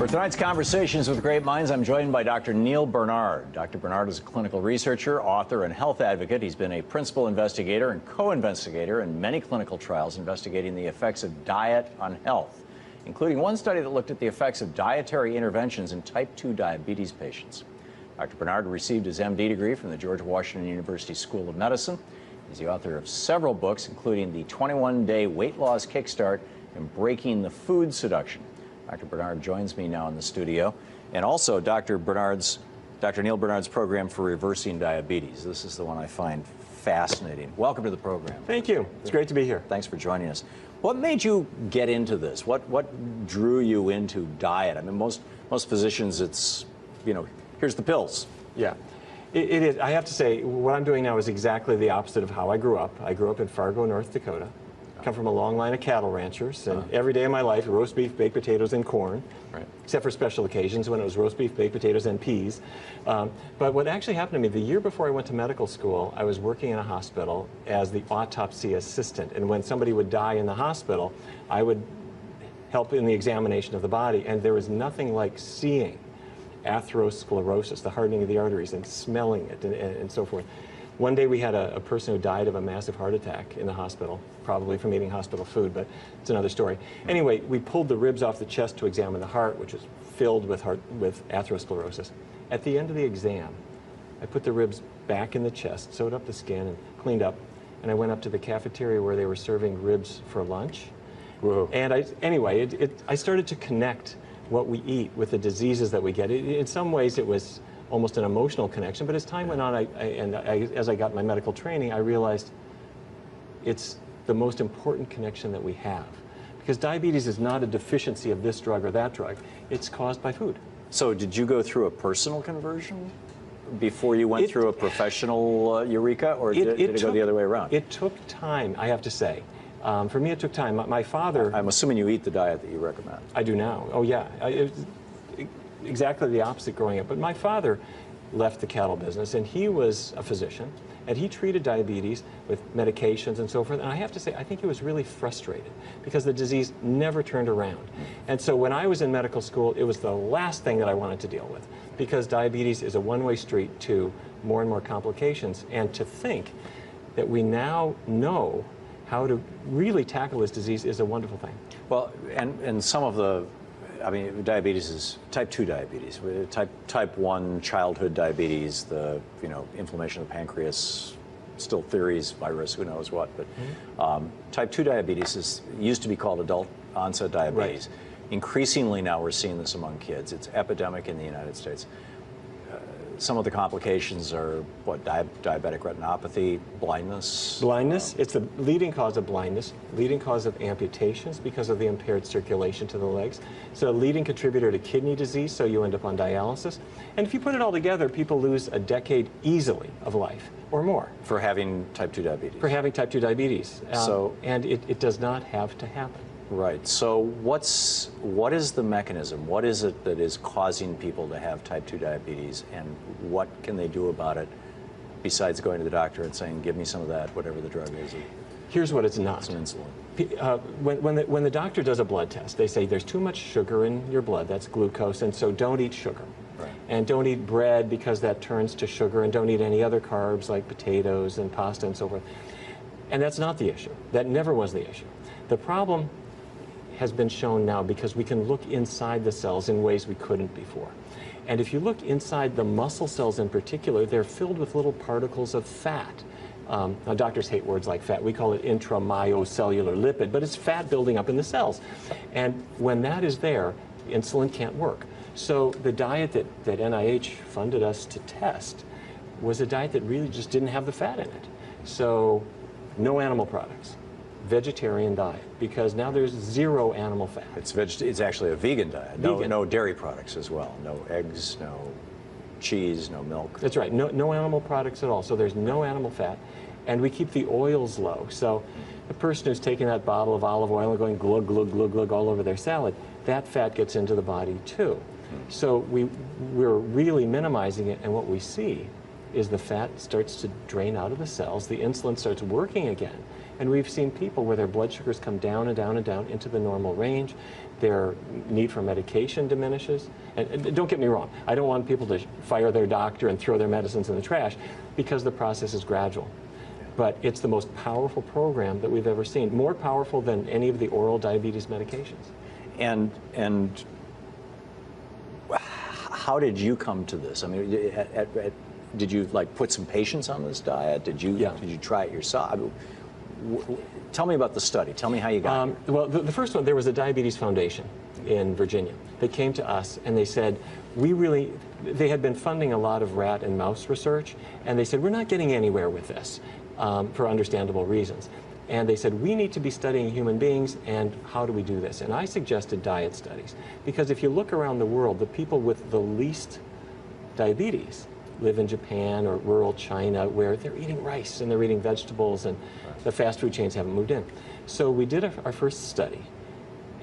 For tonight's Conversations with Great Minds, I'm joined by Dr. Neal Barnard. Dr. Barnard is a clinical researcher, author, and health advocate. He's been a principal investigator and co-investigator in many clinical trials investigating the effects of diet on health, including one study that looked at the effects of dietary interventions in type 2 diabetes patients. Dr. Barnard received his MD degree from the George Washington University School of Medicine. He's the author of several books, including the 21-Day Weight Loss Kickstart and Breaking the Food Seduction. Dr. Barnard joins me now in the studio, and also Dr. Neal Barnard's program for reversing diabetes. This is the one I find fascinating. Welcome to the program. Thank you. It's great to be here. Thanks for joining us. What made you get into this? What drew you into diet? I mean, most physicians, it's, you know, here's the pills. Yeah. It is. I have to say, what I'm doing now is exactly the opposite of how I grew up. I grew up in Fargo, North Dakota. Come from a long line of cattle ranchers, and every day of my life, roast beef, baked potatoes, and corn, except for special occasions when it was roast beef, baked potatoes, and peas. But what actually happened to me, the year before I went to medical school, I was working in a hospital as the autopsy assistant, and when somebody would die in the hospital, I would help in the examination of the body, and there was nothing like seeing atherosclerosis, the hardening of the arteries, and smelling it, and so forth. One day we had a person who died of a massive heart attack in the hospital, probably from eating hospital food, but it's another story. Anyway, we pulled the ribs off the chest to examine the heart, which was filled with atherosclerosis. At the end of the exam, I put the ribs back in the chest, sewed up the skin, and cleaned up, and I went up to the cafeteria where they were serving ribs for lunch. Whoa. And I started to connect what we eat with the diseases that we get. In some ways, it was almost an emotional connection, but as time went on, as I got my medical training, I realized it's the most important connection that we have. Because diabetes is not a deficiency of this drug or that drug. It's caused by food. So did you go through a personal conversion before you went through a professional eureka, or did it go the other way around? It took time, I have to say. For me, it took time. My father... I'm assuming you eat the diet that you recommend. I do now. Oh, yeah. Exactly the opposite growing up. But my father left the cattle business, and he was a physician, and he treated diabetes with medications and so forth. And I have to say, I think he was really frustrated because the disease never turned around. And so when I was in medical school, it was the last thing that I wanted to deal with, because diabetes is a one-way street to more and more complications. And to think that we now know how to really tackle this disease is a wonderful thing. Well, and some of the, I mean, diabetes is type 2 diabetes. Type 1 childhood diabetes, the, you know, inflammation of the pancreas, still theories, virus, who knows what. But type 2 diabetes used to be called adult onset diabetes. Right. Increasingly now we're seeing this among kids. It's epidemic in the United States. Some of the complications are, what, diabetic retinopathy, blindness? Blindness, it's the leading cause of blindness, leading cause of amputations because of the impaired circulation to the legs. It's a leading contributor to kidney disease, so you end up on dialysis. And if you put it all together, people lose a decade easily of life, or more. For having type 2 diabetes? For having type 2 diabetes. And it does not have to happen. Right. So what is the mechanism? What is it that is causing people to have type 2 diabetes, and what can they do about it besides going to the doctor and saying, give me some of that, whatever the drug is? Here's what it's not. Some insulin. When the doctor does a blood test, they say there's too much sugar in your blood, that's glucose, and so don't eat sugar. Right. And don't eat bread because that turns to sugar, and don't eat any other carbs like potatoes and pasta and so forth. And that's not the issue. That never was the issue. The problem has been shown now because we can look inside the cells in ways we couldn't before. And if you look inside the muscle cells in particular, they're filled with little particles of fat. Now, doctors hate words like fat. We call it intramyocellular lipid, but it's fat building up in the cells. And when that is there, insulin can't work. So the diet that NIH funded us to test was a diet that really just didn't have the fat in it. So no animal products. Vegetarian diet, because now there's zero animal fat. It's actually a vegan diet. No dairy products as well. No eggs, no cheese, no milk. That's right. No animal products at all. So there's no animal fat, and we keep the oils low. So the person who's taking that bottle of olive oil and going glug, glug, glug, glug all over their salad, that fat gets into the body too. So we're really minimizing it, and what we see is the fat starts to drain out of the cells, the insulin starts working again, And we've seen people where their blood sugars come down and down and down into the normal range. Their need for medication diminishes. And don't get me wrong, I don't want people to fire their doctor and throw their medicines in the trash, because the process is gradual. But it's the most powerful program that we've ever seen, more powerful than any of the oral diabetes medications. And how did you come to this? I mean, did you like put some patients on this diet? Did you try it yourself? I mean, tell me about the study. Tell me how you got it. Well, the first one, there was a diabetes foundation in Virginia. They came to us and they said, they had been funding a lot of rat and mouse research, and they said, we're not getting anywhere with this for understandable reasons. And they said, we need to be studying human beings, and how do we do this? And I suggested diet studies, because if you look around the world, the people with the least diabetes live in Japan or rural China, where they're eating rice and they're eating vegetables, and the fast food chains haven't moved in. So we did our first study,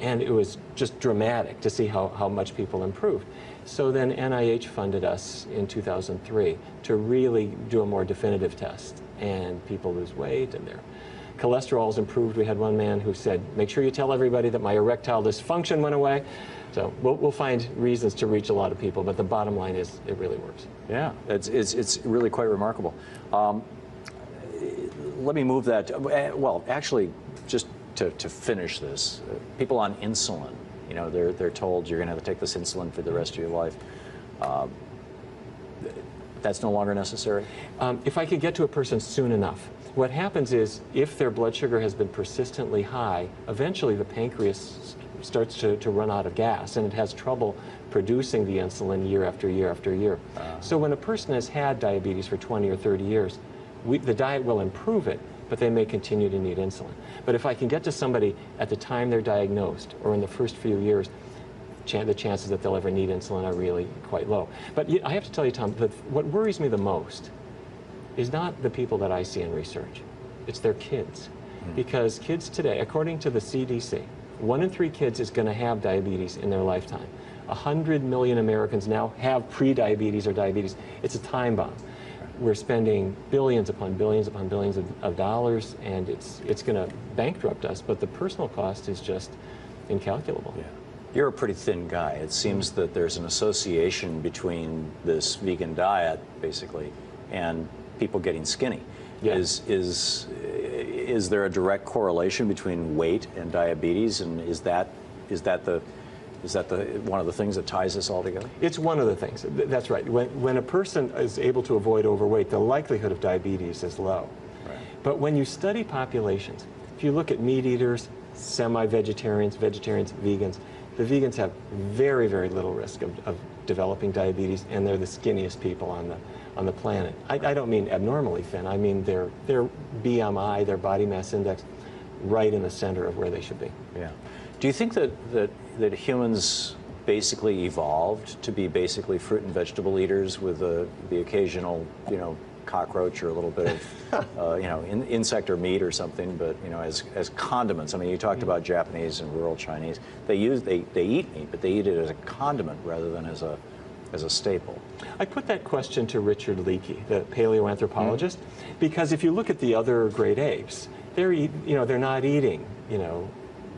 and it was just dramatic to see how much people improved. So then NIH funded us in 2003 to really do a more definitive test, and people lose weight and their cholesterol's improved. We had one man who said, make sure you tell everybody that my erectile dysfunction went away. So we'll find reasons to reach a lot of people, but the bottom line is it really works. Yeah, it's really quite remarkable. Let me move that. Well, actually, just to finish this, people on insulin, you know, they're told you're going to have to take this insulin for the rest of your life. That's no longer necessary? If I could get to a person soon enough. What happens is, if their blood sugar has been persistently high, eventually the pancreas starts to run out of gas, and it has trouble producing the insulin year after year after year. So when a person has had diabetes for 20 or 30 years, the diet will improve it, but they may continue to need insulin. But if I can get to somebody at the time they're diagnosed, or in the first few years, the chances that they'll ever need insulin are really quite low. But I have to tell you, Tom, that what worries me the most is not the people that I see in research. It's their kids. Because kids today, according to the CDC, 1 in 3 kids is going to have diabetes in their lifetime. 100 million Americans now have pre-diabetes or diabetes. It's a time bomb. We're spending billions upon billions upon billions of dollars, and it's going to bankrupt us, but the personal cost is just incalculable. Yeah. You're a pretty thin guy. It seems that there's an association between this vegan diet, basically, and people getting skinny. Yeah. Is there a direct correlation between weight and diabetes, and is that one of the things that ties this all together? It's one of the things. That's right. When a person is able to avoid overweight, the likelihood of diabetes is low. Right. But when you study populations, if you look at meat eaters, semi-vegetarians, vegetarians, vegans, the vegans have very, very little risk of developing diabetes, and they're the skinniest people on the planet. I don't mean abnormally thin. I mean their BMI, their body mass index, right in the center of where they should be. Yeah. Do you think that humans basically evolved to be basically fruit and vegetable eaters with the occasional, you know, cockroach or a little bit of, you know, insect or meat or something, but, you know, as condiments? I mean, you talked about Japanese and rural Chinese. They eat meat, but they eat it as a condiment rather than as a staple. I put that question to Richard Leakey, the paleoanthropologist, because if you look at the other great apes, they're not eating, you know,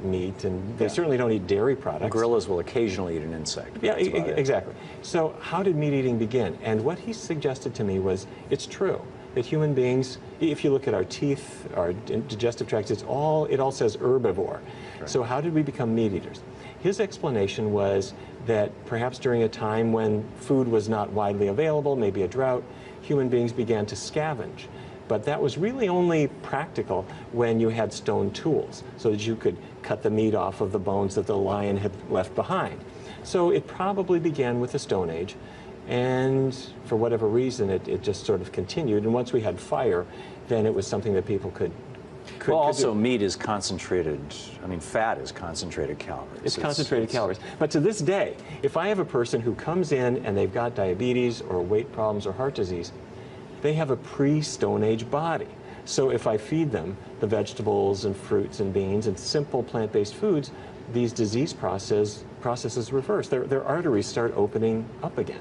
meat, and they certainly don't eat dairy products. The gorillas will occasionally eat an insect. Yeah, exactly. So how did meat eating begin? And what he suggested to me was, it's true that human beings, if you look at our teeth, our digestive tract, it all says herbivore. Right. So how did we become meat eaters? His explanation was that perhaps during a time when food was not widely available, maybe a drought, human beings began to scavenge. But that was really only practical when you had stone tools, so that you could cut the meat off of the bones that the lion had left behind. So it probably began with the Stone Age, and for whatever reason, it just sort of continued. And once we had fire, then it was something that people could well, also do. Meat is concentrated, I mean, fat is concentrated calories. It's concentrated calories. But to this day, if I have a person who comes in and they've got diabetes or weight problems or heart disease, they have a pre-Stone Age body. So if I feed them the vegetables and fruits and beans and simple plant-based foods, these disease processes reverse. Their arteries start opening up again.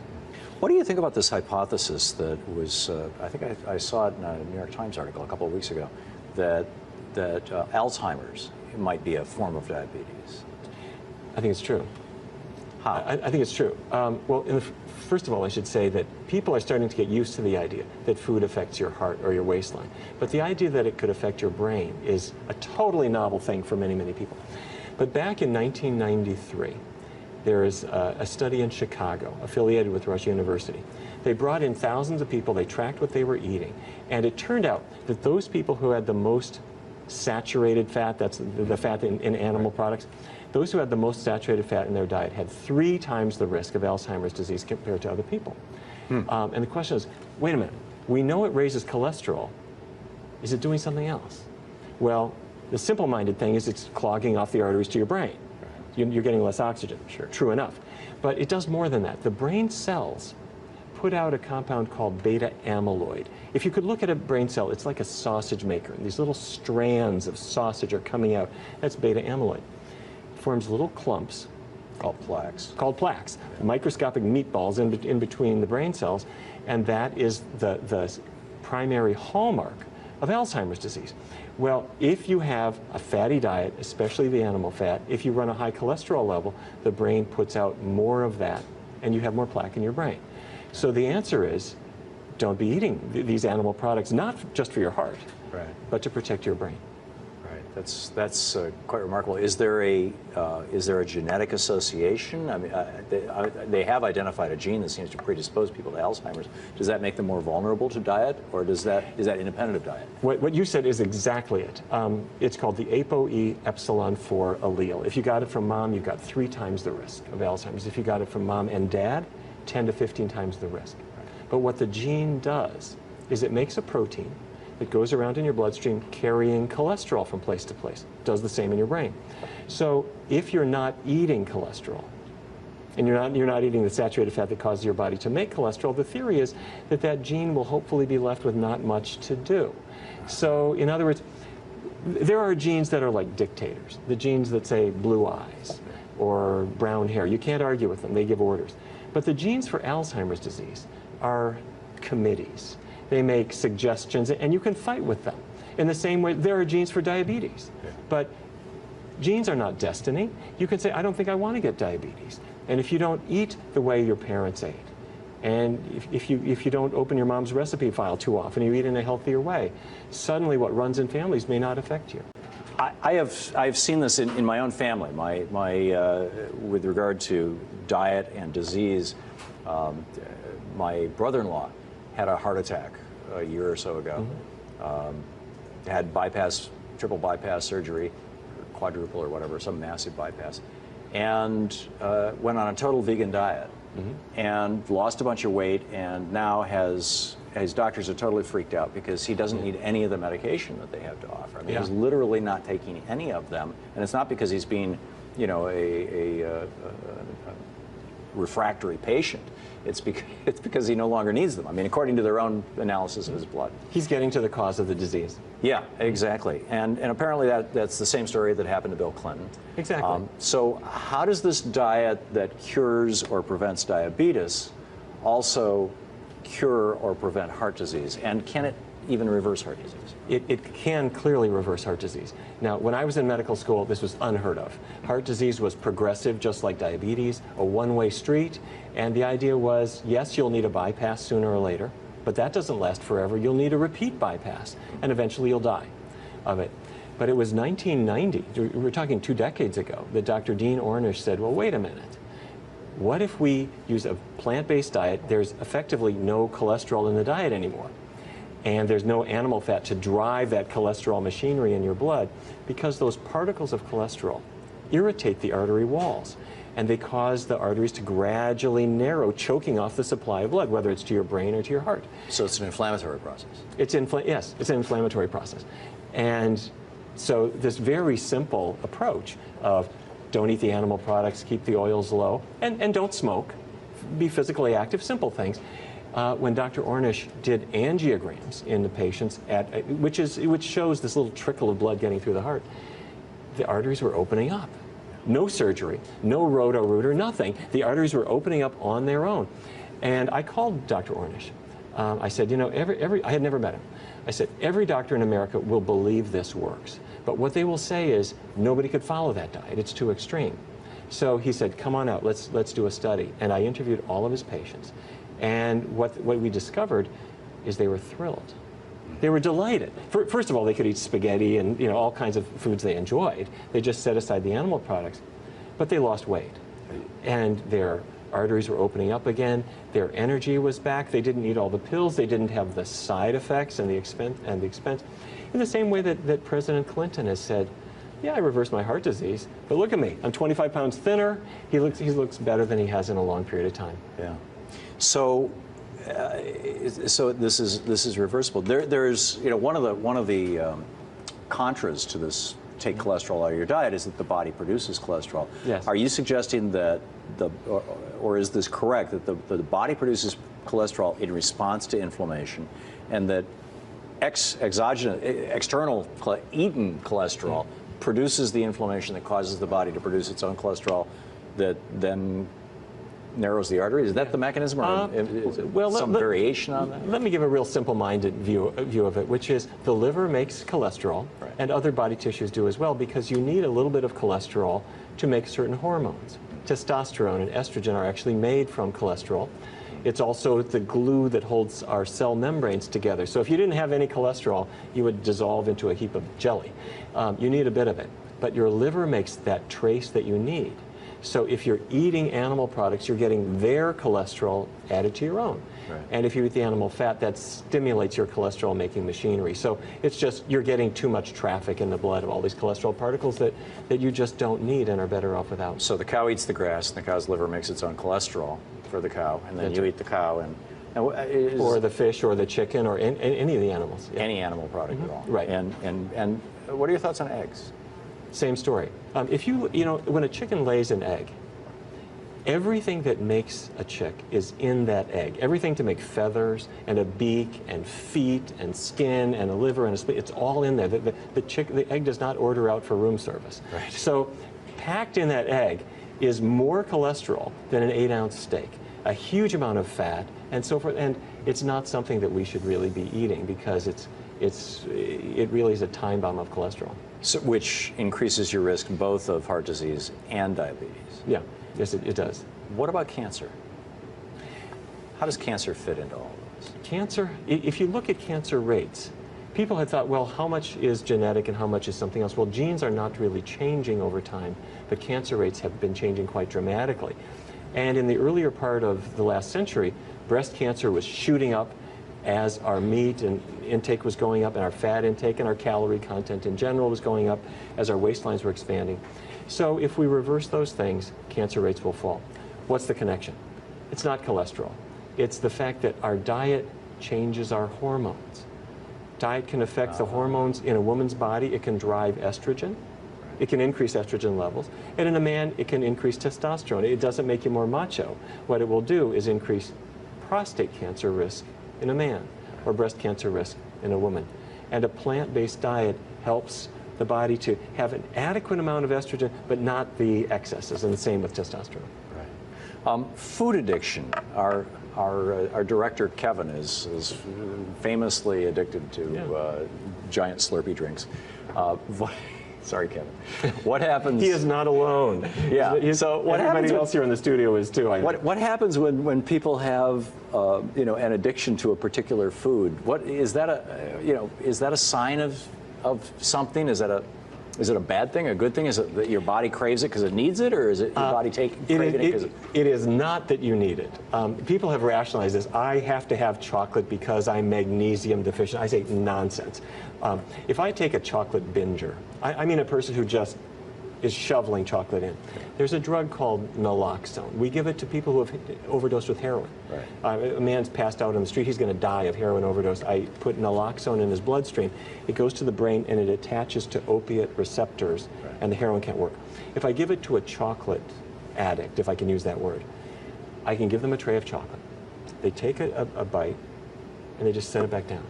What do you think about this hypothesis that was, I think I saw it in a New York Times article a couple of weeks ago, that that Alzheimer's might be a form of diabetes? I think it's true. How? I think it's true. Well, first of all, I should say that people are starting to get used to the idea that food affects your heart or your waistline. But the idea that it could affect your brain is a totally novel thing for many, many people. But back in 1993, there is a study in Chicago affiliated with Rush University. They brought in thousands of people, they tracked what they were eating, and it turned out that those people who had the most saturated fat, that's the fat in animal products, those who had the most saturated fat in their diet had 3 times the risk of Alzheimer's disease compared to other people. And the question is, wait a minute, we know it raises cholesterol. Is it doing something else? Well, the simple-minded thing is it's clogging off the arteries to your brain. You're getting less oxygen. Sure. True enough. But it does more than that. The brain cells put out a compound called beta amyloid. If you could look at a brain cell, it's like a sausage maker. And these little strands of sausage are coming out. That's beta amyloid. It forms little clumps. Called plaques. Called plaques. Yeah. Microscopic meatballs in between the brain cells. And that is the primary hallmark of Alzheimer's disease. Well, if you have a fatty diet, especially the animal fat, if you run a high cholesterol level, the brain puts out more of that, and you have more plaque in your brain. So the answer is, don't be eating these animal products, not just for your heart, right, but to protect your brain. Right. That's quite remarkable. Is there a genetic association? I mean, they have identified a gene that seems to predispose people to Alzheimer's. Does that make them more vulnerable to diet, or is that independent of diet? What you said is exactly it. It's called the ApoE epsilon 4 allele. If you got it from mom, you've got 3 times the risk of Alzheimer's. If you got it from mom and dad, 10 to 15 times the risk. But what the gene does is it makes a protein that goes around in your bloodstream carrying cholesterol from place to place. It does the same in your brain. So if you're not eating cholesterol, and you're not eating the saturated fat that causes your body to make cholesterol, the theory is that that gene will hopefully be left with not much to do. So in other words, there are genes that are like dictators, the genes that say blue eyes or brown hair. You can't argue with them, they give orders. But the genes for Alzheimer's disease are committees. They make suggestions, and you can fight with them. In the same way, there are genes for diabetes. Yeah. But genes are not destiny. You can say, I don't think I want to get diabetes. And if you don't eat the way your parents ate, and if you don't open your mom's recipe file too often, you eat in a healthier way, suddenly what runs in families may not affect you. I've seen this in my own family. With regard to diet and disease, my brother-in-law had a heart attack a year or so ago. Had triple bypass surgery, or quadruple or whatever, some massive bypass, and went on a total vegan diet, and lost a bunch of weight, and now his doctors are totally freaked out because he doesn't need any of the medication that they have to offer. I mean, he's literally not taking any of them, and it's not because he's being, a refractory patient. It's because he no longer needs them. I mean, according to their own analysis of his blood. He's getting to the cause of the disease. Yeah, exactly. And apparently that's the same story that happened to Bill Clinton. Exactly. So how does this diet that cures or prevents diabetes also cure or prevent heart disease? And can it even reverse heart disease? It can clearly reverse heart disease. Now, when I was in medical school, this was unheard of. Heart disease was progressive, just like diabetes, a one-way street. And the idea was, yes, you'll need a bypass sooner or later, but that doesn't last forever. You'll need a repeat bypass, and eventually you'll die of it. But it was 1990, we're talking 2 decades ago, that Dr. Dean Ornish said, well, wait a minute. What if we use a plant-based diet? There's effectively no cholesterol in the diet anymore. And there's no animal fat to drive that cholesterol machinery in your blood, because those particles of cholesterol irritate the artery walls, and they cause the arteries to gradually narrow, choking off the supply of blood, whether it's to your brain or to your heart. So it's an inflammatory process. Yes, it's an inflammatory process. And so this very simple approach of don't eat the animal products, keep the oils low, and don't smoke, be physically active, simple things. When Dr. Ornish did angiograms in the patients, which shows this little trickle of blood getting through the heart, the arteries were opening up. No surgery, no roto-rooter, nothing. The arteries were opening up on their own. And I called Dr. Ornish. I said, I had never met him. I said, every doctor in America will believe this works. But what they will say is, nobody could follow that diet. It's too extreme. So he said, come on out, let's do a study. And I interviewed all of his patients. And what we discovered is they were thrilled. They were delighted. First of all, they could eat spaghetti and all kinds of foods they enjoyed. They just set aside the animal products. But they lost weight. And their arteries were opening up again. Their energy was back. They didn't need all the pills. They didn't have the side effects and the expense. In the same way that President Clinton has said, yeah, I reversed my heart disease, but look at me. I'm 25 pounds thinner. He looks better than he has in a long period of time. Yeah. So this is reversible. There's one of the contras to this take cholesterol out of your diet is that the body produces cholesterol. Yes. Are you suggesting that or is this correct that the body produces cholesterol in response to inflammation, and that external eaten cholesterol produces the inflammation that causes the body to produce its own cholesterol that then narrows the artery? Is that the mechanism, or is it some variation on that? Let me give a real simple-minded view of it, which is the liver makes cholesterol, right, and other body tissues do as well, because you need a little bit of cholesterol to make certain hormones. Testosterone and estrogen are actually made from cholesterol. It's also the glue that holds our cell membranes together. So if you didn't have any cholesterol, you would dissolve into a heap of jelly. You need a bit of it. But your liver makes that trace that you need. So if you're eating animal products, you're getting their cholesterol added to your own. Right. And if you eat the animal fat, that stimulates your cholesterol-making machinery. So it's just, you're getting too much traffic in the blood of all these cholesterol particles that you just don't need and are better off without. So the cow eats the grass, and the cow's liver makes its own cholesterol for the cow, and then you eat the cow, or the fish, or the chicken, or any of the animals. Yeah. Any animal product at all. Right. And what are your thoughts on eggs? Same story. If when a chicken lays an egg, everything that makes a chick is in that egg. Everything to make feathers and a beak and feet and skin and a liver and a spleen, it's all in there. The egg does not order out for room service. Right. So packed in that egg is more cholesterol than an 8-ounce steak, a huge amount of fat, and so forth. And it's not something that we should really be eating, because it really is a time bomb of cholesterol. So, which increases your risk both of heart disease and diabetes. Yeah, yes, it does. What about cancer? How does cancer fit into all of this? Cancer, if you look at cancer rates, people had thought, well, how much is genetic and how much is something else? Well, genes are not really changing over time, but cancer rates have been changing quite dramatically. And in the earlier part of the last century, breast cancer was shooting up as our meat and intake was going up, and our fat intake and our calorie content in general was going up as our waistlines were expanding. So if we reverse those things, cancer rates will fall. What's the connection? It's not cholesterol. It's the fact that our diet changes our hormones. Diet can affect the hormones in a woman's body. It can drive estrogen. It can increase estrogen levels. And in a man, it can increase testosterone. It doesn't make you more macho. What it will do is increase prostate cancer risk in a man, or breast cancer risk in a woman. And a plant-based diet helps the body to have an adequate amount of estrogen, but not the excesses, and the same with testosterone. Right. Food addiction. Our director, Kevin, is famously addicted to giant Slurpee drinks. Sorry, Kevin. What happens? He is not alone. Yeah. So what happens? Everybody else here in the studio is too. What happens when people have an addiction to a particular food? What is that is that a sign of something? Is it a bad thing, a good thing? Is it that your body craves it because it needs it, or is it your body craving it because it is not that you need it. People have rationalized this. I have to have chocolate because I'm magnesium deficient. I say nonsense. If I take a chocolate binger, I mean a person who just is shoveling chocolate in. There's a drug called naloxone. We give it to people who have overdosed with heroin. Right. A man's passed out on the street. He's going to die of heroin overdose. I put naloxone in his bloodstream. It goes to the brain and it attaches to opiate receptors, right, and the heroin can't work. If I give it to a chocolate addict, if I can use that word, I can give them a tray of chocolate. They take a bite and they just set it back down.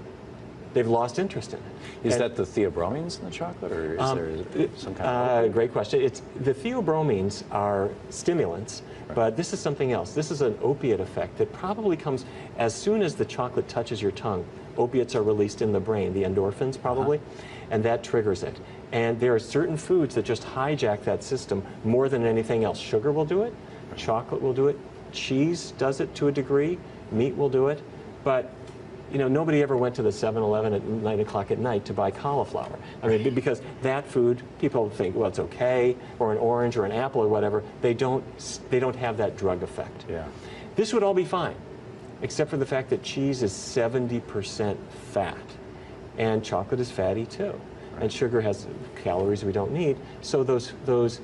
They've lost interest in it. Is that the theobromines in the chocolate, or is there some kind of... Great question. The theobromines are stimulants, right, but this is something else. This is an opiate effect that probably comes as soon as the chocolate touches your tongue. opiates are released in the brain, the endorphins probably, and that triggers it. And there are certain foods that just hijack that system more than anything else. Sugar will do it, chocolate will do it, cheese does it to a degree, meat will do it, but you know, nobody ever went to the 7-Eleven at 9 o'clock at night to buy cauliflower. I mean, because that food, people think, well, it's okay, or an orange or an apple or whatever. They don't have that drug effect. Yeah. This would all be fine, except for the fact that cheese is 70% fat, and chocolate is fatty too. Right. And sugar has calories we don't need. So those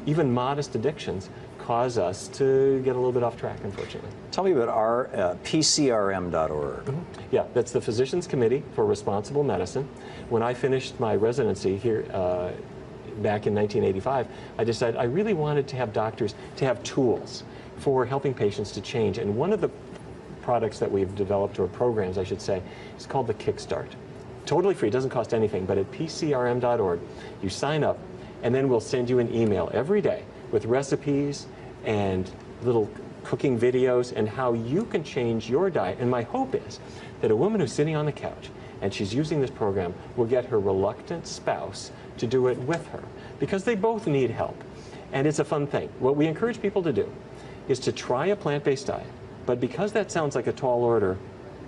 even modest addictions cause us to get a little bit off track, unfortunately. Tell me about our PCRM.org. Yeah, that's the Physicians Committee for Responsible Medicine. When I finished my residency here back in 1985, I decided I really wanted to have doctors to have tools for helping patients to change. And one of the products that we've developed, or programs I should say, is called the Kickstart. Totally free, doesn't cost anything, but at PCRM.org, you sign up, and then we'll send you an email every day with recipes and little cooking videos and how you can change your diet. And my hope is that a woman who's sitting on the couch and she's using this program will get her reluctant spouse to do it with her, because they both need help. And it's a fun thing. What we encourage people to do is to try a plant-based diet, but because that sounds like a tall order,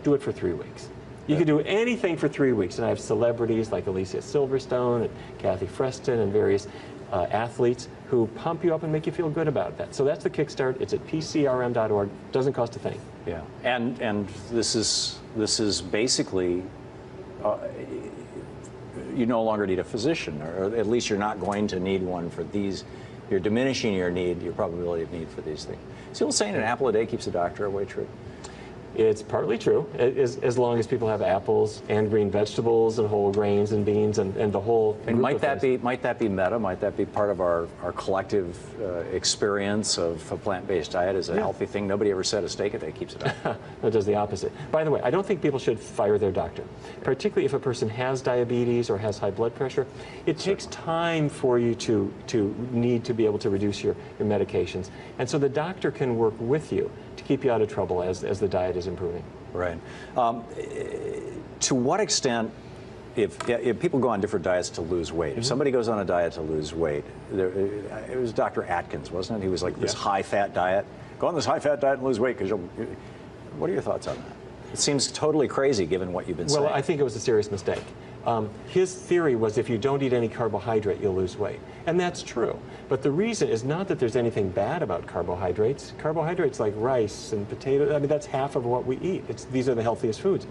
do it for 3 weeks. You can do anything for 3 weeks, and I have celebrities like Alicia Silverstone and Kathy Freston and various athletes who pump you up and make you feel good about that. So that's the Kickstart. It's at PCRM.org. Doesn't cost a thing. Yeah, and this is basically you no longer need a physician, or at least you're not going to need one for these. You're diminishing your probability of need for these things. Is people saying an apple a day keeps the doctor away true? It's partly true, as long as people have apples and green vegetables and whole grains and beans and the whole. And might that be meta? Might that be part of our collective experience of a plant-based diet as a healthy thing? Nobody ever said a steak a day keeps it out. It does the opposite. By the way, I don't think people should fire their doctor, particularly if a person has diabetes or has high blood pressure. It takes time for you to need to be able to reduce your medications, and so the doctor can work with you to keep you out of trouble as the diet is improving. Right. To what extent, if people go on different diets to lose weight, if somebody goes on a diet to lose weight, it was Dr. Atkins, wasn't it? He was like this high-fat diet. Go on this high-fat diet and lose weight, because what are your thoughts on that? It seems totally crazy given what you've been saying. Well, I think it was a serious mistake. His theory was if you don't eat any carbohydrate, you'll lose weight. And that's true. But the reason is not that there's anything bad about carbohydrates. Carbohydrates like rice and potatoes, I mean, that's half of what we eat. These are the healthiest foods.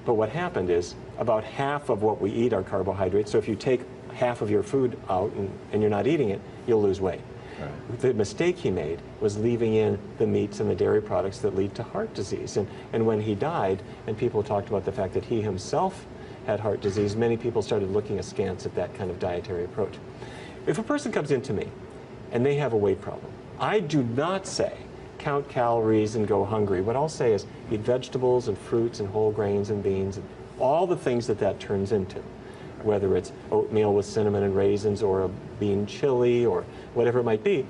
But what happened is about half of what we eat are carbohydrates. So if you take half of your food out and you're not eating it, you'll lose weight. Right. The mistake he made was leaving in the meats and the dairy products that lead to heart disease. And when he died, and people talked about the fact that he himself had heart disease, many people started looking askance at that kind of dietary approach. If a person comes in to me and they have a weight problem, I do not say count calories and go hungry. What I'll say is eat vegetables and fruits and whole grains and beans and all the things that turns into, whether it's oatmeal with cinnamon and raisins or a bean chili or whatever it might be.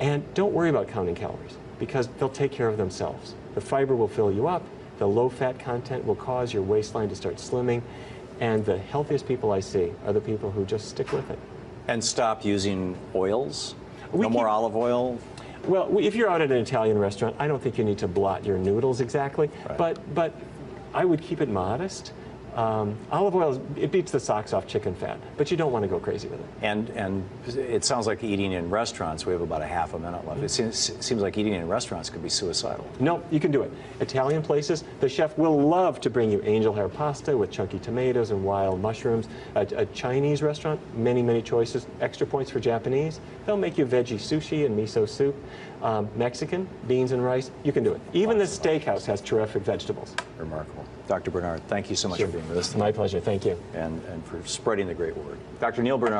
And don't worry about counting calories, because they'll take care of themselves. The fiber will fill you up. The low-fat content will cause your waistline to start slimming, and the healthiest people I see are the people who just stick with it. And stop using oils? No more olive oil? Well, if you're out at an Italian restaurant, I don't think you need to blot your noodles exactly, but I would keep it modest. Olive oil, it beats the socks off chicken fat, but you don't want to go crazy with it. And it sounds like eating in restaurants, we have about a half a minute left. It seems like eating in restaurants could be suicidal. No, you can do it. Italian places, the chef will love to bring you angel hair pasta with chunky tomatoes and wild mushrooms. A Chinese restaurant, many choices. Extra points for Japanese. They'll make you veggie sushi and miso soup. Mexican, beans and rice, you can do it. Even the steakhouse has terrific vegetables. Remarkable. Dr. Barnard, thank you so much for being with us today. My pleasure. Thank you. And for spreading the great word. Dr. Neal Barnard.